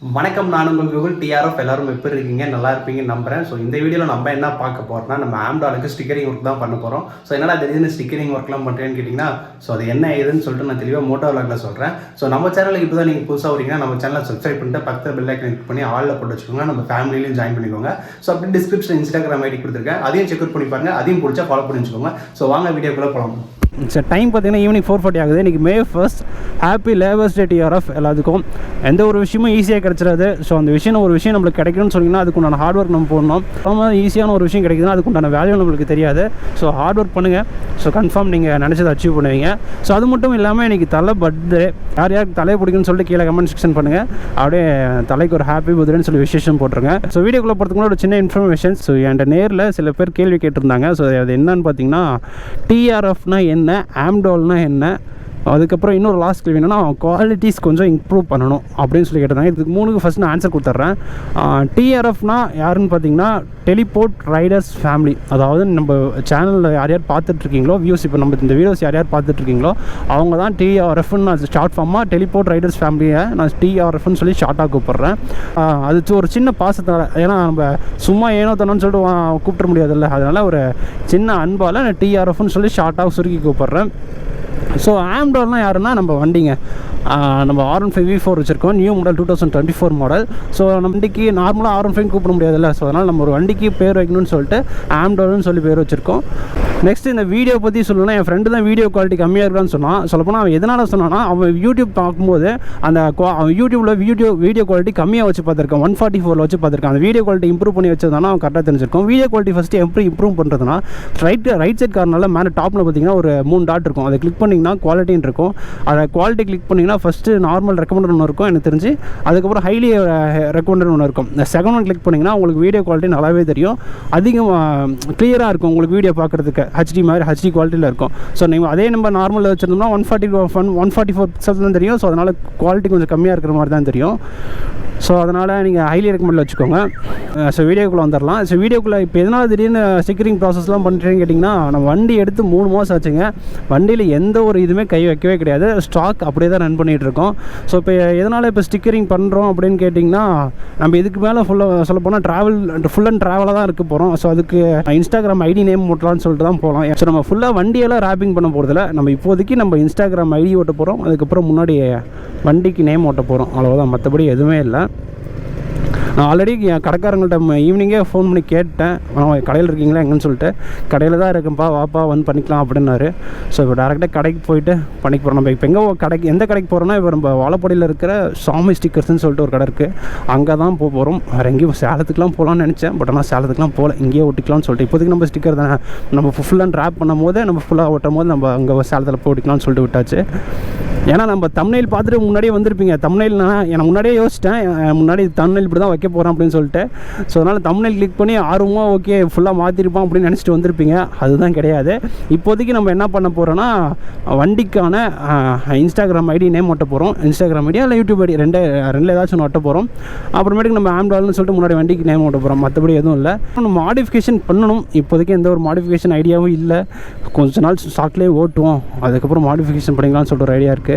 வணக்கம், நான் உங்கள் கூகுள் டிஆர்எஃப். எல்லாரும் எப்படி இருக்கீங்க? நல்லா இருப்பீங்கன்னு நம்புறேன். ஸோ இந்த வீடியோவில் நம்ம என்ன பார்க்க போகிறோம்னா, நம்ம ஆம்டாலுக்கு ஸ்டிக்கரிங் ஒர்க் தான் பண்ண போகிறோம். ஸோ என்னடா திடீர்னு ஸ்டிக்கரிங் ஒர்க்லாம் பண்ணுறேன்னு கேட்டிங்கன்னா, ஸோ அது என்ன ஏதுன்னு சொல்லிட்டு நான் தெளிவாக மோட்டோ விளாகில் சொல்கிறேன். ஸோ நம்ம சேனலுக்கு இப்போ தான் நீங்கள் புதுசாக வரீங்கன்னா, நம்ம சேனலை சப்ஸ்கிரைப் பண்ணிட்டு பக்கத்தில் பெல் ஐக்கன் கிளிக் பண்ணி ஆலில் போட்டு வச்சுக்கோங்க. நம்ம ஃபேமிலியிலையும் ஜாயின் பண்ணிக்கோங்க. ஸோ அப்படி டிஸ்கிரிப்ஷன் இன்ஸ்டாகிராம் ஐடி கொடுத்துருக்கேன், அதையும் செக் அவுட் பண்ணி பாருங்க. அதையும் பிடிச்சா ஃபாலோ பண்ணி வச்சுக்கோங்க. ஸோ வாங்க வீடியோக்குள்ளே போகலாம். சார் டைம் பார்த்தீங்கன்னா ஈவினிங் 4:40 ஆகுது. இன்றைக்கி May 1st. Happy labours day TRF எல்லாத்துக்கும். எந்த ஒரு விஷயமும் ஈஸியாக கிடச்சிடாது. ஸோ அந்த ஒரு விஷயம் நம்மளுக்கு கிடைக்கணும்னு சொன்னிங்கன்னா அதுக்குண்டான ஹார்ட் ஒர்க் நம்ம போடணும். ரொம்ப ஈஸியான ஒரு விஷயம் கிடைக்குதுன்னா அதுக்குண்டான வேல்யூ நம்மளுக்கு தெரியாது. ஸோ ஹார்ட் ஒர்க் பண்ணுங்கள். ஸோ கன்ஃபார்ம் நீங்கள் நினச்சதை அச்சீவ் பண்ணுவீங்க. ஸோ அது மட்டும் இல்லாமல் இன்றைக்கி தலை பர்த்டே. யார் யாருக்கு தலையை பிடிக்குன்னு சொல்லிட்டு கீழே கமெண்ட் செக்ஷன் பண்ணுங்கள். அப்படியே தலைக்கு ஒரு ஹாப்பி பர்த்டேன்னு சொல்லி விசேஷம் போட்டுருங்க. ஸோ வீடியோக்குள்ளே போகிறதுக்கு ஒரு சின்ன இன்ஃபர்மேஷன். ஸோ என்கிட்ட நேரில் சில பேர் கேள்வி கேட்டிருந்தாங்க. ஸோ அது என்னன்னு பார்த்தீங்கன்னா, டிஆர்எஃப்னா என்ன, ஆம்டால்னா என்ன, அதுக்கப்புறம் இன்னொரு லாஸ்ட் கேள்வி என்னென்னா குவாலிட்டிஸ் கொஞ்சம் இம்ப்ரூவ் பண்ணணும் அப்படின்னு சொல்லி கேட்டிருந்தாங்க. இதுக்கு மூணுக்கு ஃபஸ்ட் நான் ஆன்சர் கொடுத்துட்றேன். டிஆர்எஃப்னா யாருன்னு பார்த்தீங்கன்னா, டெலிபோர்ட் ரைடர்ஸ் ஃபேமிலி. அதாவது நம்ம சேனலில் யார் யார் பார்த்துட்ருக்கீங்களோ வியூஸ், இப்போ நம்ம இந்த வீடியோஸ் யார் யார் பார்த்துட்ருக்கீங்களோ அவங்க தான் டிஆர்எஃப்னு நான் ஷார்ட் ஃபார்மாக டெலிபோர்ட் ரைடர்ஸ் ஃபேமிலியை நான் டிஆர்எஃப்னு சொல்லி ஷார்ட்டாக கூப்பிட்றேன். அது ஒரு சின்ன பாசத்தினால, ஏன்னா நம்ம சும்மா ஏனோ தானோன்னு சொல்லிட்டு கூப்பிட முடியாதுல்ல, அதனால் ஒரு சின்ன அன்பால் நான் டிஆர்எஃப்னு சொல்லி ஷார்ட்டாக சுருக்கி கூப்பிட்றேன். ஸோ ஆம்டால்னால் யாருன்னா நம்ம வண்டிங்க. நம்ம R15 V4 வச்சுருக்கோம், நியூ மாடல் 2024 மாடல். ஸோ நம்ம வண்டிக்கு நார்மலாக R15 கூப்பிட முடியாதுல்ல, ஸோ அதனால் நம்ம ஒரு வண்டிக்கு பேர் வைக்கணும்னு சொல்லிட்டு ஆம்டால்னு சொல்லி பேர் வச்சுருக்கோம். நெக்ஸ்ட் இந்த வீடியோ பற்றி சொல்லணும்னா, என் ஃப்ரெண்டு தான் வீடியோ குவாலிட்டி கம்மியாக இருக்கான்னு சொன்னான். சொல்லப்போனால் அவன் எதனால் சொன்னான்னா, அவன் யூடியூப் பார்க்கும்போது அவன் யூடியூப்பில் வீடியோ குவாலிட்டி கம்மியாக வச்சு பார்த்துருக்கான், 144 வச்சு பார்த்துருக்கான். அந்த வீடியோ குவாலிட்டி இம்ப்ரூவ் பண்ணி வச்சதுனா அவன் கரெக்டாக தெரிஞ்சிருக்கும். வீடியோ குவாலிட்டி ஃபஸ்ட்டு எப்படி இம்ப்ரூவ் பண்ணுறதுனா, ரைட் சைட் கார்னரில் மேலே டாப்பில் பார்த்தீங்கன்னா ஒரு 3 டாட் இருக்கும். அதை கிளிக் பண்ணிங்கன்னா குவாலிட்டின்னு இருக்கும். அதை குவாலிட்டி கிளிக் பண்ணிங்கன்னா ஃபஸ்ட்டு நார்மல் ரெக்கமெண்டட் ஒன்று இருக்கும் எனக்கு தெரிஞ்சு, அதுக்கப்புறம் ஹைலி ரெக்கமெண்டட் ஒன்று இருக்கும். இந்த செகண்ட் ஒன் கிளிக் பண்ணிங்கன்னா உங்களுக்கு வீடியோ குவாலிட்டி நல்லாவே தெரியும், அதிகம் கிளியராக இருக்கும் உங்களுக்கு வீடியோ பார்க்குறதுக்கு. ஹெச்டி மாதிரி ஹெச்டி குவாலிட்டியில் இருக்கும். ஸோ நீங்கள் அதே நம்ம நார்மலில் வச்சுருந்தோம்னா 144 பிக்சல்ஸ் தான் தெரியும். ஸோ அதனால் குவாலிட்டி கொஞ்சம் கம்மியாக இருக்கிற மாதிரி தான் தெரியும். ஸோ அதனால் நீங்கள் ஹைலி ரெக்கமெண்டில் வச்சுக்கோங்க. ஸோ வீடியோக்குள்ளே வந்துடலாம். ஸோ வீடியோக்குள்ளே இப்போ எதனால் திடீர்னு ஸ்டிக்கரிங் ப்ராசஸ்லாம் பண்ணுறேன்னு கேட்டிங்கன்னா, நம்ம வண்டி எடுத்து 3 மாதம் ஆச்சுங்க. வண்டியில் எந்த ஒரு இதுவுமே கை வைக்கவே கிடையாது, ஸ்டாக் அப்படியே தான் ரன் பண்ணிகிட்ருக்கோம். ஸோ இப்போ எதனால் இப்போ ஸ்டிக்கரிங் பண்ணுறோம் அப்படின்னு கேட்டிங்கன்னா, நம்ம இதுக்கு மேலே சொல்லப்போனால் ஃபுல் அண்ட் ட்ராவலாக தான் இருக்க போகிறோம். ஸோ அதுக்கு இன்ஸ்டாகிராம் ஐடி நேம் ஓட்டலான்னு சொல்லிட்டு தான் போகலாம். ஸோ நம்ம ஃபுல்லாக வண்டியெல்லாம் ரேப்பிங் பண்ண போகிறதில்ல, நம்ம இப்போதைக்கு நம்ம இன்ஸ்டாகிராம் ஐடி ஓட்ட போகிறோம், அதுக்கப்புறம் முன்னாடி வண்டிக்கு நேம் ஓட்ட போகிறோம், அவ்வளோதான். மற்றபடி எதுவுமே இல்லை. நான் ஆல்ரெடி கடைக்காரங்கள்ட்ட ஈவினிங்கே ஃபோன் பண்ணி கேட்டேன், கடையில் இருக்கீங்களா எங்கன்னு சொல்லிட்டு. கடையில் தான் இருக்கேன்ப்பா, வாப்பா வந்து பண்ணிக்கலாம் அப்படின்னாரு. ஸோ இப்போ டேரெக்டாக கடைக்கு போயிட்டு பண்ணிக்க போகிறோம். நம்ம இப்போ எந்த கடைக்கு போகிறோன்னா, இப்போ நம்ம வாழப்பாடியில் இருக்கிற சாமி ஸ்டிக்கர்ஸ்னு சொல்லிட்டு ஒரு கடை இருக்குது, அங்கே தான் போகிறோம். வேறு எங்கேயும் சேலத்துக்குலாம் போகலான்னு நினச்சேன், பட் ஆனால் சேலத்துக்குலாம் போகல, இங்கேயே ஒட்டிக்கலாம்னு சொல்லிட்டு. இப்போதைக்கு நம்ம ஸ்டிக்கர் தானே, நம்ம ஃபுல் அண்ட் ட்ராப் பண்ணும் போது, நம்ம ஃபுல்லாக ஓட்டும் போது நம்ம அங்கே சேலத்தில் போட்டிக்கலாம்னு சொல்லிட்டு விட்டாச்சு. ஏன்னா நம்ம தம்ப்நெயில் பார்த்துட்டு முன்னாடியே வந்திருப்பீங்க. தம்ப்நெயில்னா எனக்கு முன்னாடியே யோசிச்சிட்டேன், முன்னாடி தம்ப்நெயில் இப்படி தான் வைக்க போகிறேன் அப்படின்னு சொல்லிட்டு. ஸோ அதனால் தம்ப்நெயில் கிளிக் பண்ணி ஆர்வமாக ஓகே ஃபுல்லாக மாற்றிருப்பான் அப்படின்னு நினச்சிட்டு வந்திருப்பீங்க. அதுதான் கிடையாது. இப்போதைக்கு நம்ம என்ன பண்ண போகிறோன்னா, வண்டிக்கான இன்ஸ்டாகிராம் ஐடி நேம் ஓட்ட போகிறோம். இன்ஸ்டாகிராம் ஐடியா இல்லை யூடியூப் ஐடி ரெண்டில் ஏதாச்சும் ஒன்று ஒட்ட போகிறோம். அப்புறமேட்டுக்கு நம்ம ஆம்டால்னு சொல்லிட்டு முன்னாடி வண்டிக்கு நேம் ஓட்ட போகிறோம். மற்றபடி எதுவும் இல்லை. நம்ம மாடிஃபிகேஷன் பண்ணணும். இப்போதைக்கு எந்த ஒரு மாடிஃபிகேஷன் ஐடியாவும் இல்லை. கொஞ்ச நாள் ஸ்டாக்லேயே ஓட்டுவோம், அதுக்கப்புறம் மாடிஃபிகேஷன் பண்ணிக்கலாம்னு சொல்லிட்டு ஒரு ஐடியா இருக்குது.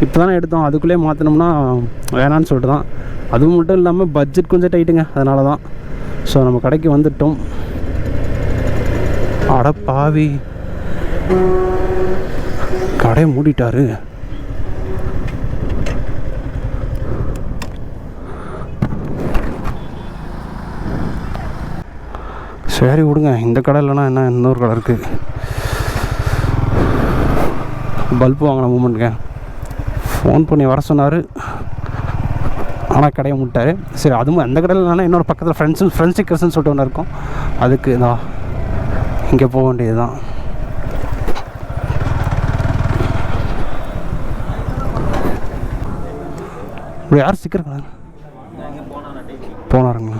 இப்போ தானே எடுத்தோம், அதுக்குள்ளே மாற்றினோம்னா வேணான்னு சொல்லிட்டு தான். அதுவும் மட்டும் இல்லாமல் பட்ஜெட் கொஞ்சம் டைட்டுங்க, அதனால தான். ஸோ நம்ம கடைக்கு வந்துட்டோம். அட பாவி, கடை மூடிட்டாரு. சரி விடுங்க, இந்த கடை இல்லைன்னா என்ன இன்னொரு கடை இருக்குது. பல்பு வாங்கின மூமெண்ட்டுங்க. ஃபோன் பண்ணி வர சொன்னார், ஆனால் கடையை முட்டார். சரி, அதுவும் அந்த கடையில் இல்லைனா இன்னொரு பக்கத்தில் ஃப்ரெண்ட்ஸ் ஸ்டிக்கர்ஸ்னு சொல்லிட்டு ஒன்று இருக்கும், அதுக்கு தான் இங்கே போக வேண்டியது தான். இப்படி யார் ஸ்டிக்கர் போனாருங்களா?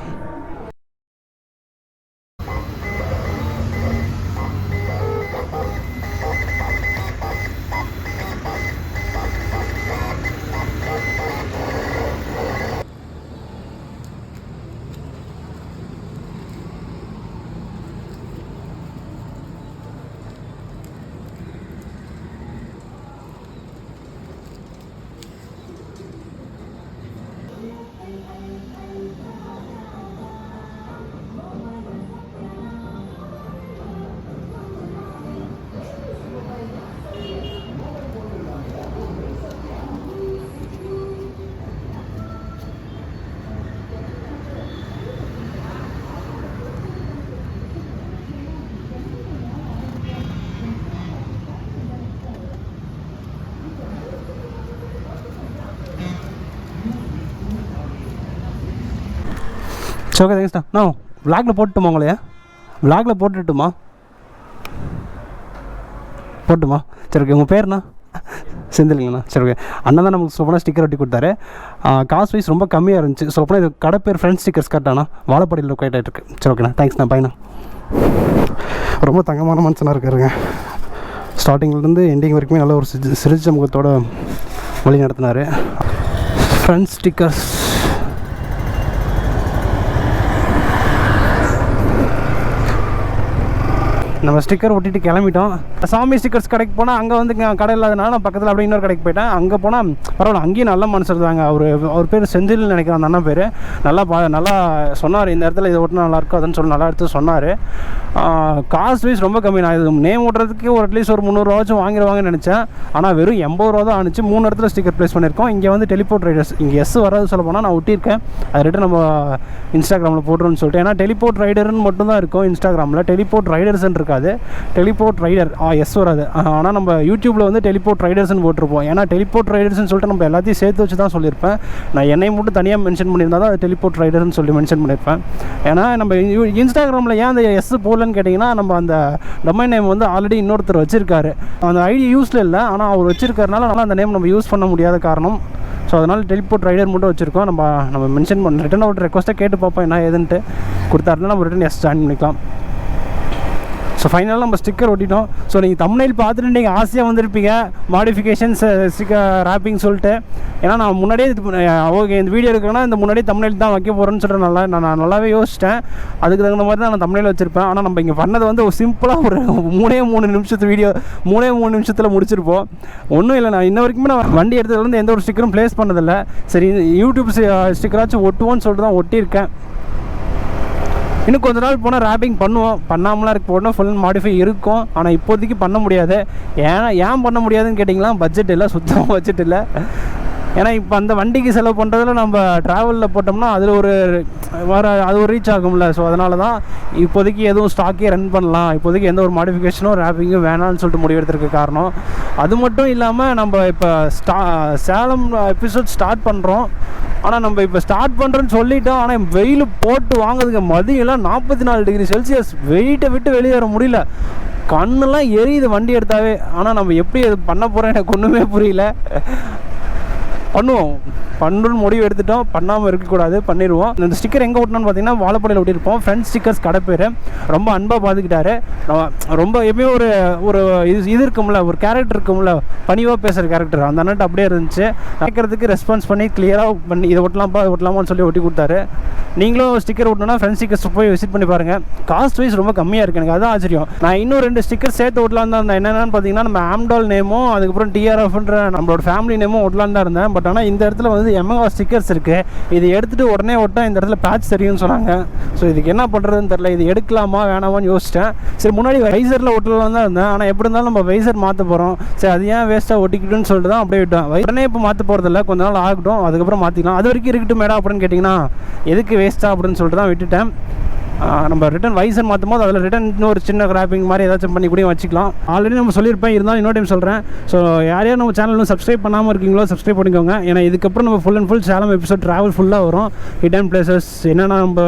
ஸோ ஓகே தேங்க்ஸ்ண்ணா. நான் விளாகில் போட்டுமா உங்களையா? விளாகில் போட்டுட்டுமா? போட்டுமா? சரி ஓகே. உங்கள் பேர்ண்ணா? செந்தில்ங்கண்ணா. சரி ஓகே. அண்ணன் தான் நமக்கு சொல்லப்போனால் ஸ்டிக்கர் ஒட்டி கொடுத்தாரு. காஸ்ட் வைஸ் ரொம்ப கம்மியாக இருந்துச்சு. சொல்லப்போனால் இது கடை பேர் ஃப்ரெண்ட்ஸ் ஸ்டிக்கர்ஸ் கரெக்டாண்ணா. வாழைப்படியில் லொக்கேட் ஆகிட்டு. சரி ஓகேண்ணா. தேங்க்ஸ்ண்ணா. பையண்ணா. ரொம்ப தங்கமான மனுஷனாக இருக்காருங்க. ஸ்டார்டிங்லேருந்து எண்டிங் வரைக்குமே நல்ல ஒரு சிரிச்ச முகத்தோடு வழி நடத்தினார். ஃப்ரெண்ட்ஸ் ஸ்டிக்கர்ஸ் நம்ம ஸ்டிக்கர் ஒட்டிட்டு கிளம்பிட்டோம். சாமி ஸ்டிக்கர்ஸ் கடைக்கு போனால் அங்கே வந்து கடை இல்லாதனால நான் பக்கத்தில் அப்படியே இன்னொரு கடைக்கு போயிட்டேன். அங்கே போனால் பரவாயில்ல, அங்கேயும் நல்ல மனுஷர் தாங்க. அவர் பேர் செந்தில்னு நினைக்கிறேன், அந்த அண்ணன் பேர். நல்லா சொன்னார், இந்த இடத்துல இதை ஒட்டினா நல்லாயிருக்கும் அதுன்னு சொல்லி நல்லா எடுத்து சொன்னார். காஸ்ட் வைஸ் ரொம்ப கம்மி. நான் இது நேம் ஓட்டுறதுக்கு ஒரு அட்லீஸ்ட் ஒரு 300 ரூபாச்சும் வாங்கிடுவாங்கன்னு நினச்சேன். ஆனால் வெறும் 80 ரூபா தான் ஆனிச்சு. 3 இடத்துல ஸ்டிக்கர் ப்ளேஸ் பண்ணியிருக்கோம். இங்கே வந்து டெலிபோர்ட் ரைடர்ஸ், இங்கே எஸ் வராது சொல்ல போனால் நான் ஒட்டியிருக்கேன். அது ரிட்டன் நம்ம இன்ஸ்டாகிராமில் போட்டுருன்னு சொல்லிட்டு. ஏன்னா டெலிபோர்ட் ரைடர்னு மட்டும் தான் இருக்கும் இன்ஸ்டாகிராமில், டெலிபோர்ட் ரைடர்ஸ்ன்னு இருக்காது. டெலிபோர்ட் ரைடர் எஸ் வராது. ஆனால் நம்ம யூடியூப்பில் வந்து டெலிபோர்ட் ரைடர்ஸ்னு போட்டிருப்போம். ஏன்னா டெலிபோர்ட் ரைடர்ஸ்னு சொல்லிட்டு நம்ம எல்லாத்தையும் சேர்த்து வச்சு தான் சொல்லியிருப்பேன். நான் என்னை மட்டும் தனியாக மென்ஷன் பண்ணியிருந்தா தான் அது டெலிபோர்ட் ரைடர்னு சொல்லி மென்ஷன் பண்ணியிருப்பேன். ஏன்னா நம்ம இன்ஸ்டாகிராமில் ஏன் அந்த எஸ் போடலன்னு கேட்டிங்கன்னா, நம்ம அந்த டொமைன் நேம் வந்து ஆல்ரெடி இன்னொருத்தர் வச்சுருக்காரு. அந்த ஐடி யூஸில் இல்லை, ஆனால் அவர் வச்சுருக்கறனால அந்த நேம் நம்ம யூஸ் பண்ண முடியாத காரணம். ஸோ அதனால் டெலிபோர்ட் ரைடர் மட்டும் வச்சுருக்கோம். நம்ம மென்ஷன் பண்ண ரிட்டன் ஒரு ரெக்வஸ்ட்டாக கேட்டு பார்ப்போம் என்ன ஏதுன்ட்டு. கொடுத்தாருன்னா நம்ம ரிட்டன் எஸ் ஜாயின் பண்ணிக்கலாம். ஸோ ஃபைனலாக நம்ம ஸ்டிக்கர் ஒட்டிட்டோம். ஸோ நீங்கள் தம்ப்நெயில் பார்த்துட்டு நீங்கள் ஆசையாக வந்திருப்பீங்க மாடிஃபிகேஷன்ஸ் ஸ்டிக்கர் ரேப்பிங் சொல்லிட்டு. ஏன்னா நான் முன்னாடியே ஓகே இந்த வீடியோ எடுக்கணும்னா இந்த முன்னாடியே தம்ப்நெயில் தான் வைக்க போகிறேன்னு சொல்லிட்டு நான் நல்லாவே யோசிச்சிட்டேன். அதுக்கு தகுந்த மாதிரி தான் நான் தம்ப்நெயில் வச்சுருப்பேன். ஆனால் நம்ம இங்கே பண்ணது வந்து ஒரு சிம்பிளாக ஒரு 3 நிமிஷத்து வீடியோ 3 நிமிஷத்தில் முடிச்சிருப்போம். ஒன்றும் இல்லை, நான் இன்ன வரைக்குமே நான் வண்டி எடுத்ததுலேருந்து எந்த ஒரு ஸ்டிக்கரும் ப்ளேஸ் பண்ணதில்லை. சரி யூடியூப் ஸ்டிக்கராச்சும் ஒட்டுவோன்னு சொல்லிட்டு தான் ஒட்டியிருக்கேன். இன்னும் கொஞ்ச நாள் போனால் ரேப்பிங் பண்ணுவோம், பண்ணாமலாம் இருக்க போனால் ஃபுல் மாடிஃபை இருக்கும். ஆனால் இப்போதைக்கு பண்ண முடியாது. ஏன் பண்ண முடியாதுன்னு கேட்டிங்களா, பட்ஜெட் இல்லை, சுத்தமாக பட்ஜெட் இல்லை. ஏன்னா இப்போ அந்த வண்டிக்கு செலவு பண்ணுறதுல நம்ம ட்ராவலில் போட்டோம்னா அதில் அது ஒரு ரீச் ஆகும்ல. ஸோ அதனால தான் இப்போதைக்கு எதுவும் ஸ்டாக்கே ரன் பண்ணலாம், இப்போதைக்கு எந்த ஒரு மாடிஃபிகேஷனும் ரேப்பிங்கும் வேணான்னு சொல்லிட்டு முடிவெடுத்துருக்க காரணம். அது மட்டும் இல்லாமல் நம்ம இப்போ சேலம் எபிசோட் ஸ்டார்ட் பண்ணுறோம். ஆனால் நம்ம இப்போ ஸ்டார்ட் பண்ணுறோன்னு சொல்லிட்டோம். ஆனால் வெயில் போட்டு வாங்குறதுக்கு மதியெல்லாம் 44 டிகிரி செல்சியஸ், வெயிட்டை விட்டு வெளியே வர முடியல. கண்ணெல்லாம் எரியுது வண்டி எடுத்தாவே. ஆனால் நம்ம எப்படி அது பண்ண போகிறோம் எனக்கு ஒன்றுமே புரியல. பண்ணுன்னு முடிவு எடுத்துட்டோம், பண்ணாமல் இருக்கக்கூடாது, பண்ணிடுவோம். இந்த ஸ்டிக்கர் எங்கே ஒட்டணும்னு பார்த்தீங்கன்னா வாழைப்படையில் ஒட்டியிருப்போம். ஃப்ரெண்ட்ஸ் ஸ்டிக்கர்ஸ் கடை பேர். ரொம்ப அன்பாக பார்த்துக்கிட்டாரு. ரொம்ப எப்பயும் ஒரு இது இருக்கும்ல, ஒரு கேரக்டர் இருக்கும்ல, பணிவாக பேசுகிற கேரக்டர், அந்த அண்ணன் அப்படியே இருந்துச்சு. கேட்குறதுக்கு ரெஸ்பான்ஸ் பண்ணி இதை ஒட்டலாமான்னு சொல்லி ஒட்டி கொடுத்தாரு. நீங்களும் ஸ்டிக்கர் ஒட்டணும்னா ஃப்ரெண்ட்ஸ் ஸ்டிக்கர்ஸ் போய் விசிட் பண்ணி பாருங்கள். காஸ்ட் வைஸ் ரொம்ப கம்மியாக இருக்குது, எனக்கு அதுதான் ஆச்சரியம். நான் இன்னும் 2 ஸ்டிக்கர் சேர்த்து ஒட்டலான்னு தான் இருந்தேன். என்னென்னு பார்த்தீங்கன்னா நம்ம ஆம்டால் நேமும் அதுக்கப்புறம் டிஆர்எஃப்ன்ற நம்மளோட ஃபேமிலி நேமும் ஒட்டலான்னு தான் இருந்தேன். பட் ஆனால் இந்த இடத்துல வந்து எம்எங்கா ஸ்டிக்கர்ஸ் இருக்குது. இது எடுத்துகிட்டு உடனே ஒட்டா இந்த இடத்துல பேட்ச் தெரியும்னு சொன்னாங்க. ஸோ இதுக்கு என்ன பண்ணுறதுன்னு தெரில. இது எடுக்கலாமா வேணாமான்னு யோசிச்சிட்டேன். சரி முன்னாடி வைசரில் ஒட்டலாம் தான் இருந்தேன். ஆனால் எப்படி இருந்தாலும் நம்ம வைசர் மாற்ற போகிறோம். சரி அது ஏன் வேஸ்ட்டாக ஒட்டிக்கிட்டுன்னு சொல்லிட்டு தான் அப்படியே விட்டோம். உடனே இப்போ மாற்ற போகிறதில்ல, கொஞ்ச நாள் ஆகட்டும், அதுக்கப்புறம் மாற்றிக்கலாம். அது வரைக்கும் இருக்கட்டும் மேடம் அப்படின்னு கேட்டிங்கன்னா எதுக்கு வேஸ்ட்டாக அப்படின்னு சொல்லிட்டு தான் விட்டுட்டேன். நம்ம ரிட்டன் வைசர் மாற்றும் போது அதில் ரிட்டன் இன்னொரு சின்ன கிராப்பிங் மாதிரி ஏதாச்சும் பண்ணி கூட வச்சுக்கலாம். ஆல்ரெடி நம்ம சொல்லியிருப்பேன், இருந்தாலும் இன்னொரு டைம் சொல்கிறேன். ஸோ யார் நம்ம சேனல் சப்ஸ்கிரைப் பண்ணாமல் இருக்கீங்களோ சப்ஸ்கிரைப் பண்ணிக்கோங்க. ஏன்னா இதுக்கப்புறம் நம்ம full and full Salem episode travel ஃபுல்லாக வரும். ஹிடன் பிளேசஸ் என்னென்னா நம்ம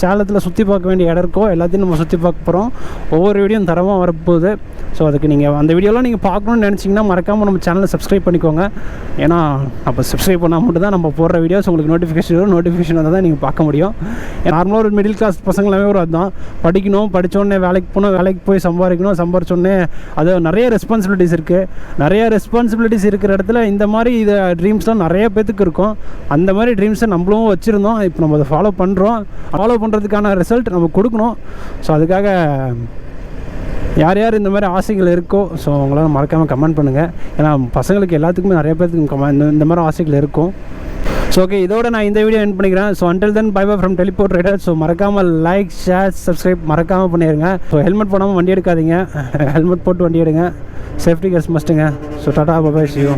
சேலத்தில் சுற்றி பார்க்க வேண்டிய இடம் இருக்கோ எல்லாத்தையும் நம்ம சுற்றி பார்க்க போகிறோம். ஒவ்வொரு வீடியோவும் தரமாக வரப்போகுது. ஸோ அதுக்கு நீங்கள் அந்த வீடியோலாம் நீங்கள் பார்க்கணுன்னு நினச்சிங்கன்னா மறக்காமல் நம்ம சேனலை சப்ஸ்கிரைப் பண்ணிக்கோங்க. ஏன்னா அப்போ சப்ஸ்கிரைப் பண்ணால் மட்டும் தான் நம்ம போடுற வீடியோஸ் உங்களுக்கு நோட்டிஃபிகேஷன் வந்தால் தான் நீங்கள் பார்க்க முடியும். நார்மலாக ஒரு மிடில் கிளாஸ் பசங்களாமே ஒரு அதுதான், படிக்கணும், படித்தோடனே வேலைக்கு போகணும், வேலைக்கு போய் சம்பாரிச்சோடனே அது நிறைய ரெஸ்பான்சிபிலிட்டிஸ் இருக்குது. நிறைய ரெஸ்பான்சிபிலிட்டிஸ் இருக்கிற இடத்துல இந்த மாதிரி இது ட்ரீம்ஸ்லாம் நிறைய பேத்துக்கு இருக்கும். அந்த மாதிரி ட்ரீம்ஸை நம்மளும் வச்சுருந்தோம். இப்போ நம்ம அதை ஃபாலோ பண்ணுறதுக்கான ரிசல்ட் நம்ம கொடுக்கணும். ஸோ அதுக்காக யார் இந்த மாதிரி ஆசைகள் இருக்கோ ஸோ அவங்களாம் மறக்காமல் கமெண்ட் பண்ணுங்கள். ஏன்னா பசங்களுக்கு எல்லாத்துக்குமே நிறைய பேருக்கு இந்த மாதிரி ஆசைகள் இருக்கும். ஸோ ஓகே, இதோட நான் இந்த வீடியோ எண்ட் பண்ணிக்கிறேன். So until then bye bye from Teleport Rider. ஸோ மறக்காமல் லைக், ஷேர், சப்ஸ்கிரைப் மறக்காமல் பண்ணிடுங்க. ஸோ ஹெல்மெட் போடாமல் வண்டி எடுக்காதீங்க, ஹெல்மெட் போட்டு வண்டி எடுங்க. சேஃப்டி கேர்ஸ் மஸ்ட்டுங்க. So tata bye bye, see you.